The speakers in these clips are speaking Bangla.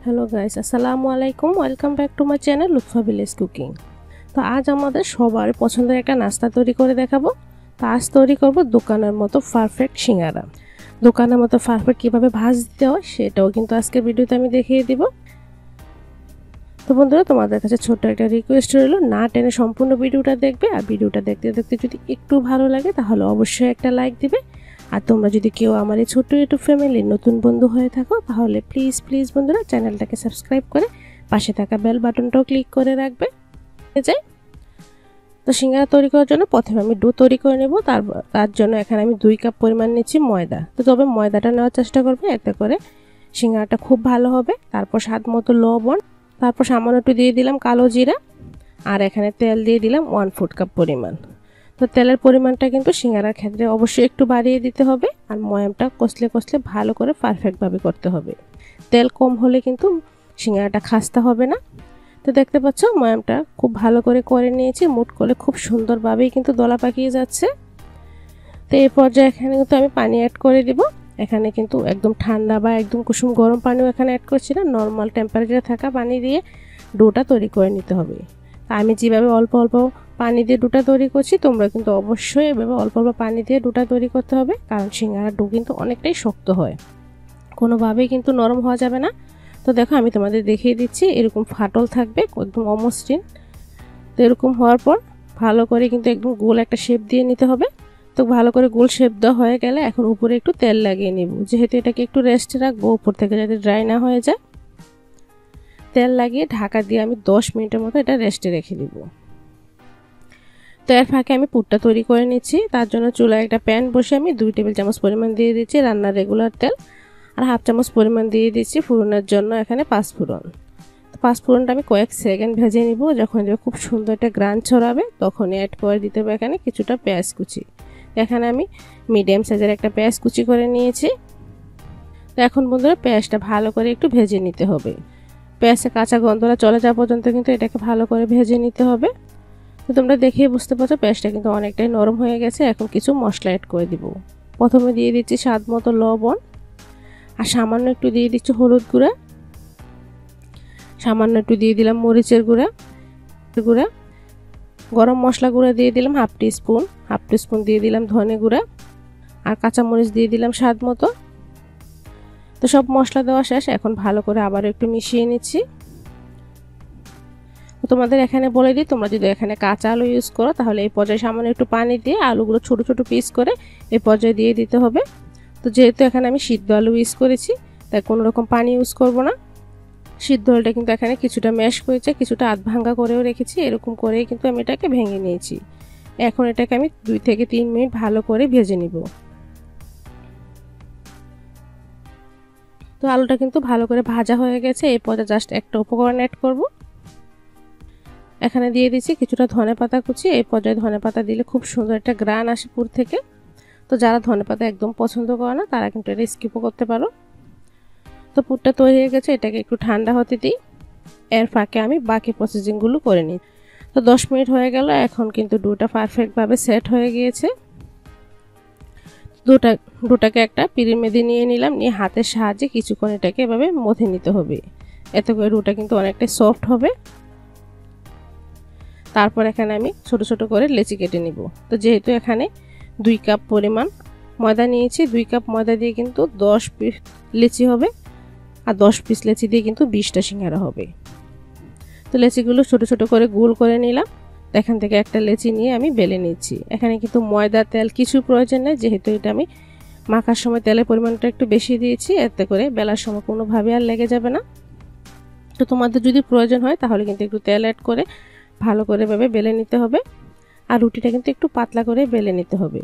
হ্যালো গাইস, আসসালামু আলাইকুম। Welcome back to my channel Lutfa village cooking. তো আজ আমাদের সবার পছন্দের একটা নাস্তা তৈরি করে দেখাবো। তো আজ তৈরি করব দোকানের মতো পারফেক্ট সিঙ্গারা। দোকানের মতো পারফেক্ট কীভাবে ভাজ দিতে হয় সেটাও কিন্তু আজকের ভিডিওতে আমি দেখিয়ে দিব। তো বন্ধুরা, তোমাদের কাছে ছোট্ট একটা রিকোয়েস্ট রইল, না টেনে সম্পূর্ণ ভিডিওটা দেখবে। আর ভিডিওটা দেখতে দেখতে যদি একটু ভালো লাগে তাহলে অবশ্যই একটা লাইক দিবে। আর তোমরা যদি কেউ আমার এই ছোট্ট ইউটিউব ফ্যামিলির নতুন বন্ধু হয়ে থাকো তাহলে প্লিজ বন্ধুরা চ্যানেলটাকে সাবস্ক্রাইব করে পাশে থাকা বেল বাটনটাও ক্লিক করে রাখবে। তো সিঙ্গারা তৈরি করার জন্য প্রথমে আমি ডো তৈরি করে নেব। তার জন্য এখানে আমি 2 কাপ পরিমাণ নিচ্ছি ময়দা। তো তবে ময়দাটা নেওয়ার চেষ্টা করবে, এতে করে সিঙ্গারাটা খুব ভালো হবে। তারপর স্বাদ মতো লবণ, তারপর সামান্য একটু দিয়ে দিলাম কালো জিরা, আর এখানে তেল দিয়ে দিলাম 1/4 কাপ পরিমাণ। তো তেলের পরিমাণটা কিন্তু সিঙ্গারার ক্ষেত্রে অবশ্যই একটু বাড়িয়ে দিতে হবে। আর ময়ামটা কষলে ভালো করে পারফেক্টভাবে করতে হবে। তেল কম হলে কিন্তু সিঙ্গারাটা খাস্তা হবে না। তো দেখতে পাচ্ছ ময়ামটা খুব ভালো করে নিয়েছি। মুট করে খুব সুন্দরভাবেই কিন্তু দলা পাকিয়ে যাচ্ছে। তো এই পর্যায়ে এখানে কিন্তু আমি পানি অ্যাড করে দিব। এখানে কিন্তু একদম ঠান্ডা বা একদম কুসুম গরম পানিও এখানে অ্যাড করছি না, নর্মাল টেম্পারেচারে থাকা পানি দিয়ে ডোটা তৈরি করে নিতে হবে। আমি যেভাবে অল্প অল্প পানি দিয়ে ডোটা তৈরি করছি, তোমরা কিন্তু অবশ্যই এভাবে অল্প অল্প পানি দিয়ে ডোটা তৈরি করতে হবে, কারণ সিঙ্গারার ডো কিন্তু অনেকটাই শক্ত হয়, কোনোভাবেই কিন্তু নরম হওয়া যাবে না। তো দেখো আমি তোমাদের দেখিয়ে দিচ্ছি, এরকম ফাটল থাকবে একদম অমসৃণ। তো এরকম হওয়ার পর ভালো করে কিন্তু একদম গোল একটা শেপ দিয়ে নিতে হবে। তো ভালো করে গোল শেপ দেওয়া হয়ে গেলে এখন উপরে একটু তেল লাগিয়ে নিব, যেহেতু এটাকে একটু রেস্টে রাখবো উপর থেকে যাতে ড্রাই না হয়ে যায়। তেল লাগিয়ে ঢাকা দিয়ে আমি 10 মিনিটের মতো এটা রেস্টে রেখে দিব। তো এর ফাঁকে আমি পুরটা তৈরি করে নিচ্ছি। তার জন্য চুলায় একটা প্যান বসে আমি 2 টেবিল চামচ পরিমাণ দিয়ে দিচ্ছি রান্নার রেগুলার তেল, আর 1/2 চামচ পরিমাণ দিয়ে দিচ্ছি ফোড়নের জন্য এখানে 5 ফোড়ন। তো 5 ফোড়নটা আমি কয়েক সেকেন্ড ভেজে নিব। যখন খুব সুন্দর একটা গ্রান ছড়াবে তখনই অ্যাড করে দিতে হবে এখানে কিছুটা পেঁয়াজ কুচি। এখানে আমি মিডিয়াম সাইজের একটা পেঁয়াজ কুচি করে নিয়েছি। তো এখন বন্ধুরা পেঁয়াজটা ভালো করে একটু ভেজে নিতে হবে। পেঁয়াজের কাঁচা গন্ধটা চলে যাওয়া পর্যন্ত কিন্তু এটাকে ভালো করে ভেজে নিতে হবে। তো তোমরা দেখেই বুঝতে পারছো পেঁয়াজটা কিন্তু অনেকটাই নরম হয়ে গেছে। এখন কিছু মশলা অ্যাড করে দিব। প্রথমে দিয়ে দিচ্ছি স্বাদ মতো লবণ, আর সামান্য একটু দিয়ে দিচ্ছি হলুদ গুঁড়া, সামান্য একটু দিয়ে দিলাম মরিচের গুঁড়া, গরম মশলা গুঁড়া দিয়ে দিলাম হাফ টি স্পুন দিয়ে দিলাম ধনে গুঁড়া, আর কাঁচামরিচ দিয়ে দিলাম স্বাদ মতো। তো সব মশলা দেওয়া শেষ, এখন ভালো করে আবার একটু মিশিয়ে নিচ্ছি। তোমাদের এখানে বলে দিই, তোমরা যদি এখানে কাঁচা আলু ইউজ করো তাহলে এই পর্যায়ে সামান্য একটু পানি দিয়ে আলুগুলো ছোট ছোট পিস করে এই পর্যায়ে দিয়ে দিতে হবে। তো যেহেতু এখানে আমি সিদ্ধ আলু ইউজ করেছি তাই কোনো রকম পানি ইউজ করব না। সিদ্ধ আলুটা কিন্তু এখানে কিছুটা ম্যাশ করেছে, কিছুটা আধ ভাঙ্গা করেও রেখেছি। এরকম করেই কিন্তু আমি এটাকে ভেঙে নিয়েছি। এখন এটাকে আমি 2 থেকে 3 মিনিট ভালো করে ভেজে নিব। তো আলুটা কিন্তু ভালো করে ভাজা হয়ে গেছে। এই পর্যায়ে জাস্ট একটা উপকরণ অ্যাড করব। এখানে দিয়ে দিচ্ছি কিছুটা ধনেপাতা কুচি। এই পর্যায়ে ধনেপাতা দিলে খুব সুন্দর একটা গ্রান আসে পুর থেকে। তো যারা ধনেপাতা একদম পছন্দ করে না তারা কিন্তু এটা স্কিপও করতে পারো। তো পুরটা তৈরি হয়ে গেছে, এটাকে একটু ঠান্ডা হতে দিই। এর ফাঁকে আমি বাকি প্রসেসিংগুলো করে নিই। তো 10 মিনিট হয়ে গেল, এখন কিন্তু ডোটা পারফেক্টভাবে সেট হয়ে গিয়েছে। ডোটাকে একটা পিঁড়ির মধ্যে নিয়ে নিলাম, নিয়ে হাতের সাহায্যে কিছুক্ষণ এটাকে এভাবে মথে নিতে হবে। এতে করে ডোটা কিন্তু অনেকটা সফট হবে। তারপর এখানে আমি ছোট ছোট করে লেচি কেটে নিব। তো যেহেতু এখানে 2 কাপ পরিমাণ ময়দা নিয়েছি, 2 কাপ ময়দা দিয়ে কিন্তু 10 পিস লেচি হবে, আর 10 পিস লেচি দিয়ে কিন্তু 20টা সিঙ্গারা হবে। তো লেচিগুলো ছোট ছোট করে গোল করে নিলাম। এখান থেকে একটা লেচি নিয়ে আমি বেলে নিচ্ছি। এখানে কিন্তু ময়দা তেল কিছু প্রয়োজন নেই, যেহেতু এটা আমি মাখার সময় তেলের পরিমাণটা একটু বেশি দিয়েছি, এতে করে বেলার সময় কোনোভাবে আর লেগে যাবে না। তো তোমাদের যদি প্রয়োজন হয় তাহলে কিন্তু একটু তেল অ্যাড করে ভালো করে ভাবে বেলে নিতে হবে। আর রুটিটা কিন্তু একটু পাতলা করে বেলে নিতে হবে।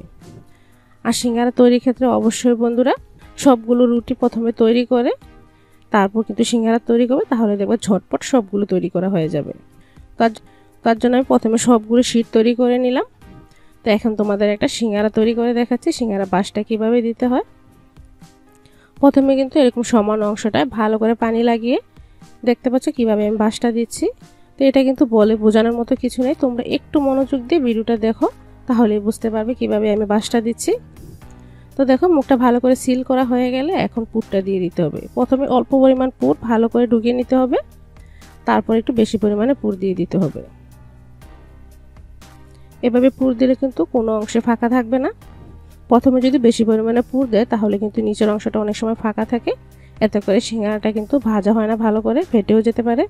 আর সিঙ্গারা তৈরির ক্ষেত্রে অবশ্যই বন্ধুরা সবগুলো রুটি প্রথমে তৈরি করে তারপর কিন্তু সিঙ্গারা তৈরি করবে, তাহলে দেখবে ঝটপট সবগুলো তৈরি করা হয়ে যাবে। তার জন্য আমি প্রথমে সবগুলো শীট তৈরি করে নিলাম। তো এখন তোমাদের একটা সিঙ্গারা তৈরি করে দেখাচ্ছি সিঙ্গারা বাসটা কিভাবে দিতে হয়। প্রথমে কিন্তু এরকম সমান অংশটায় ভালো করে পানি লাগিয়ে দেখতে পাচ্ছ কিভাবে আমি বাসটা দিচ্ছি। তো এটা কিন্তু বলে বোঝানোর মতো কিছু নেই, তোমরা একটু মনোযোগ দিয়ে ভিডিওটা দেখো তাহলেই বুঝতে পারবে কিভাবে আমি বাসটা দিচ্ছি। তো দেখো মুখটা ভালো করে সিল করা হয়ে গেলে এখন পুরটা দিয়ে দিতে হবে। প্রথমে অল্প পরিমাণ পুর ভালো করে ঢুকিয়ে নিতে হবে, তারপর একটু বেশি পরিমাণে পুর দিয়ে দিতে হবে। এভাবে পুর দিলে কিন্তু কোনো অংশে ফাঁকা থাকবে না। প্রথমে যদি বেশি পরিমাণে পুর দেয় তাহলে কিন্তু নিচের অংশটা অনেক সময় ফাঁকা থাকে, এতে করে সিঙ্গারাটা কিন্তু ভাজা হয় না, ভালো করে ফেটেও যেতে পারে।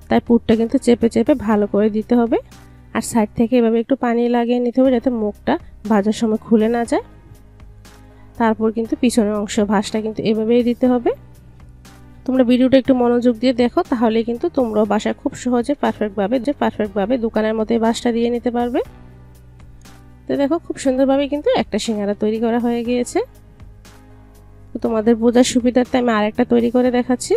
তাই পুরটা কিন্তু চেপে চেপে ভালো করে দিতে হবে। আর সাইড থেকে এভাবে একটু পানি লাগিয়ে নিতে হবে যাতে মুখটা ভাজার সময় খুলে না যায়। তারপর কিন্তু পিছনের অংশ ভাঁজটা কিন্তু এভাবেই দিতে হবে। তোমরা ভিডিওটা একটু মনোযোগ দিয়ে দেখো, তাহলে কিন্তু তোমরাও বাসায় খুব সহজে পারফেক্টভাবে দোকানের মতো এই ভাঁজটা দিয়ে নিতে পারবে। তো দেখো খুব সুন্দরভাবে কিন্তু একটা সিঙ্গারা তৈরি করা হয়ে গিয়েছে। তো তোমাদের বোঝার সুবিধার্থে আমি আরেকটা তৈরি করে দেখাচ্ছি।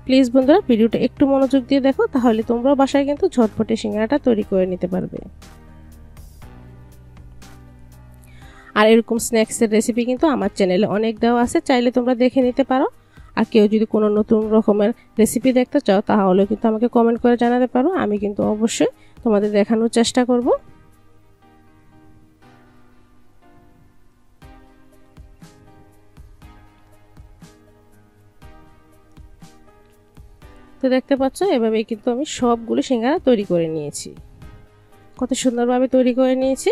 প্লিজ বন্ধুরা ভিডিওটা একটু মনোযোগ দিয়ে দেখো, তাহলে তোমরাও বাসায় কিন্তু ঝটপটে সিঙ্গারাটা তৈরি করে নিতে পারবে। আর এরকম স্ন্যাক্সের রেসিপি কিন্তু আমার চ্যানেলে অনেক দেওয়া আছে, চাইলে তোমরা দেখে নিতে পারো। আর কেউ যদি কোনো নতুন রকমের রেসিপি দেখতে চাও তাহলে কিন্তু আমাকে কমেন্ট করে জানাতে পারো, আমি কিন্তু অবশ্যই তোমাদের দেখানোর চেষ্টা করব। তো দেখতে পাচ্ছ এভাবেই কিন্তু আমি সবগুলো সিঙ্গারা তৈরি করে নিয়েছি, কত সুন্দরভাবে তৈরি করে নিয়েছি।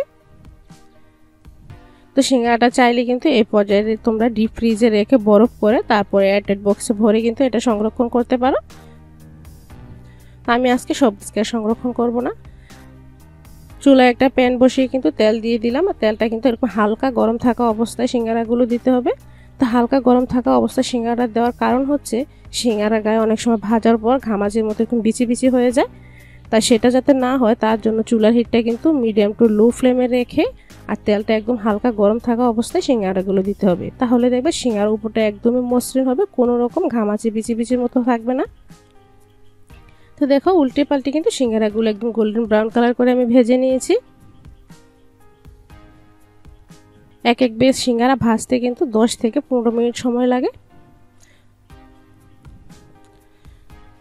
তো সিঙ্গারাটা চাইলে কিন্তু এই পর্যায়ে তোমরা ডিপ ফ্রিজে রেখে বরফ করে তারপরে এয়ারটাইট বক্সে ভরে কিন্তু এটা সংরক্ষণ করতে পারো। আমি আজকে সব সংরক্ষণ করব না। চুলায় একটা প্যান বসিয়ে কিন্তু তেল দিয়ে দিলাম, আর তেলটা কিন্তু এরকম হালকা গরম থাকা অবস্থায় সিঙ্গারাগুলো দিতে হবে। তো হালকা গরম থাকা অবস্থায় সিঙ্গারা দেওয়ার কারণ হচ্ছে সিঙ্গারা গায়ে অনেক সময় ভাজার পর ঘামাজির মতো এরকম বিচি বিচি হয়ে যায়, তাই সেটা যাতে না হয় তার জন্য চুলার হিটটা কিন্তু মিডিয়াম টু লো ফ্লেমে রেখে আর তেলটা একদম হালকা গরম থাকা অবস্থায় সিঙ্গারাগুলো দিতে হবে। তাহলে দেখবে সিঙ্গারার উপরটা একদমই মসৃণ হবে, কোনো রকম ঘামাচি বিচি বিচির মতো থাকবে না। তো দেখো উল্টে পাল্টে কিন্তু সিঙ্গারাগুলো একদম গোল্ডেন ব্রাউন কালার করে আমি ভেজে নিয়েছি। এক এক বেশ সিঙ্গারা ভাজতে কিন্তু 10 থেকে 15 মিনিট সময় লাগে।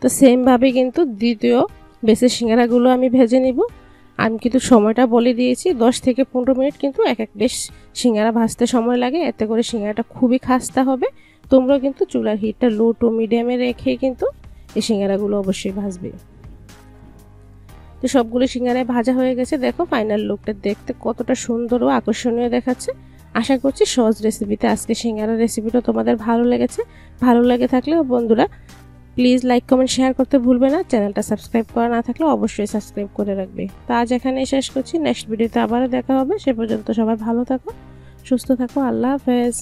তো সেম ভাবে কিন্তু দ্বিতীয় বেসের সিঙ্গারাগুলো আমি ভেজে নিব। আমি কিন্তু সময়টা বলে দিয়েছি, 10 থেকে 15 মিনিট কিন্তু এক এক বেশ সিঙ্গারা ভাজতে সময় লাগে, এতে করে সিঙ্গারাটা খুবই খাস্তা হবে। তোমরা কিন্তু চুলার হিটটা লো টু মিডিয়ামে রেখে কিন্তু এই সিঙ্গারাগুলো অবশ্যই ভাজবে। তো সবগুলো সিঙ্গারায় ভাজা হয়ে গেছে, দেখো ফাইনাল লুকটা দেখতে কতটা সুন্দর ও আকর্ষণীয় দেখাচ্ছে। আশা করছি সহজ রেসিপিতে আজকে সিঙ্গারা রেসিপিটা তোমাদের ভালো লেগেছে। ভালো লেগে থাকলে বন্ধুরা প্লিজ লাইক কমেন্ট শেয়ার করতে ভুলবে না। চ্যানেলটা সাবস্ক্রাইব করা না থাকলে অবশ্যই সাবস্ক্রাইব করে রাখবে। তো আজ এখানেই শেষ করছি, নেক্সট ভিডিওতে আবারও দেখা হবে। সে পর্যন্ত সবাই ভালো থাকো, সুস্থ থাকো, আল্লাহ হাফেজ।